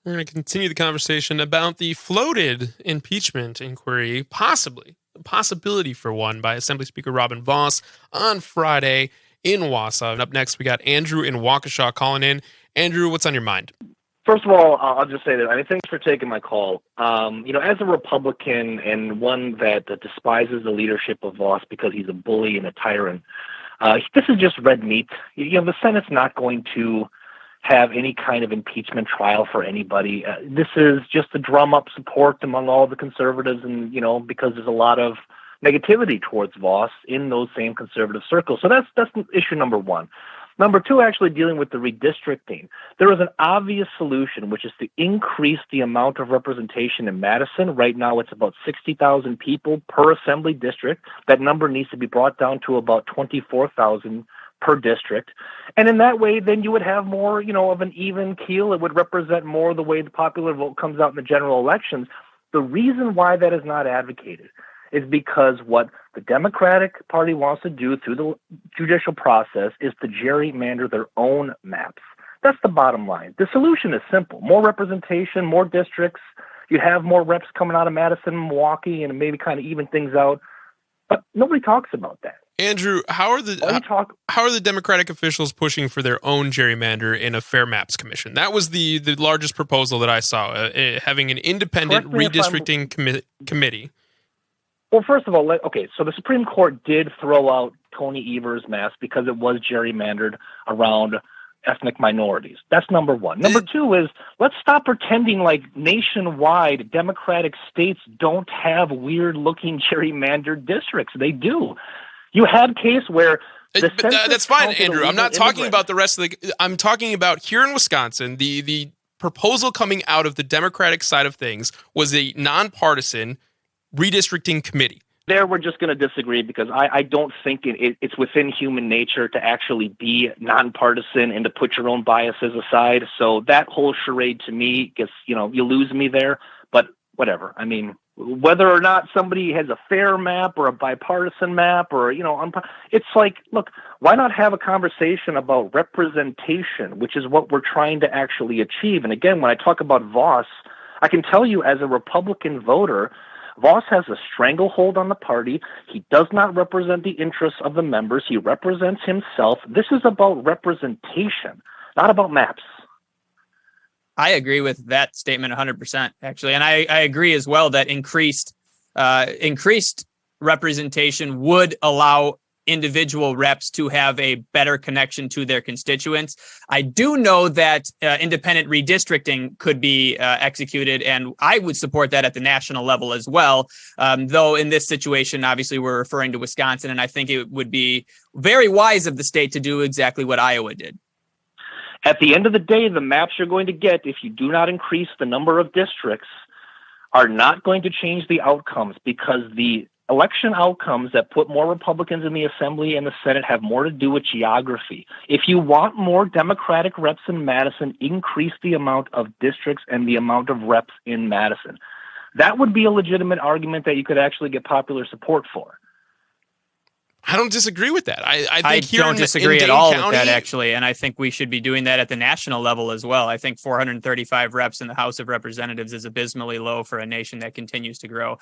We're going to continue the conversation about the floated impeachment inquiry, possibly the possibility for one by Assembly Speaker Robin Voss on Friday in Wausau. And up next, we got Andrew in Waukesha calling in. Andrew, what's on your mind? First of all, I'll just say that thanks for taking my call. As a Republican and one that despises the leadership of Voss because he's a bully and a tyrant, this is just red meat. The Senate's not going to have any kind of impeachment trial for anybody. This is just to drum up support among all the conservatives, and because there's a lot of negativity towards Voss in those same conservative circles. So that's issue number one. Number two, actually dealing with the redistricting. There is an obvious solution, which is to increase the amount of representation in Madison. Right now, it's about 60,000 people per assembly district. That number needs to be brought down to about 24,000 per district. And in that way, then you would have more, of an even keel. It would represent more the way the popular vote comes out in the general elections. The reason why that is not advocated is because what the Democratic Party wants to do through the judicial process is to gerrymander their own maps. That's the bottom line. The solution is simple. More representation, more districts. You'd have more reps coming out of Madison, Milwaukee, and maybe kind of even things out. But nobody talks about that. Andrew, how are the Democratic officials pushing for their own gerrymander in a Fair Maps Commission? That was the largest proposal that I saw, having an independent redistricting committee. Well, first of all, so the Supreme Court did throw out Tony Evers' maps because it was gerrymandered around ethnic minorities. That's number one. Number two is, let's stop pretending like nationwide Democratic states don't have weird-looking gerrymandered districts. They do. You had case where that's fine, Andrew. I'm not talking about the rest of I'm talking about here in Wisconsin, the proposal coming out of the Democratic side of things was a nonpartisan redistricting committee. There, we're just going to disagree because I don't think it's within human nature to actually be nonpartisan and to put your own biases aside. So that whole charade to me gets, you lose me there. But whatever. I mean, whether or not somebody has a fair map or a bipartisan map or, it's like, look, why not have a conversation about representation, which is what we're trying to actually achieve. And again, when I talk about Voss, I can tell you as a Republican voter, Voss has a stranglehold on the party. He does not represent the interests of the members. He represents himself. This is about representation, not about maps. I agree with that statement 100%, actually. And I agree as well that increased representation would allow individual reps to have a better connection to their constituents. I do know that independent redistricting could be executed, and I would support that at the national level as well. Though in this situation, obviously, we're referring to Wisconsin, and I think it would be very wise of the state to do exactly what Iowa did. At the end of the day, the maps you're going to get, if you do not increase the number of districts, are not going to change the outcomes, because the election outcomes that put more Republicans in the Assembly and the Senate have more to do with geography. If you want more Democratic reps in Madison, increase the amount of districts and the amount of reps in Madison. That would be a legitimate argument that you could actually get popular support for. I don't disagree with that. I don't disagree at all with that, actually. And I think we should be doing that at the national level as well. I think 435 reps in the House of Representatives is abysmally low for a nation that continues to grow.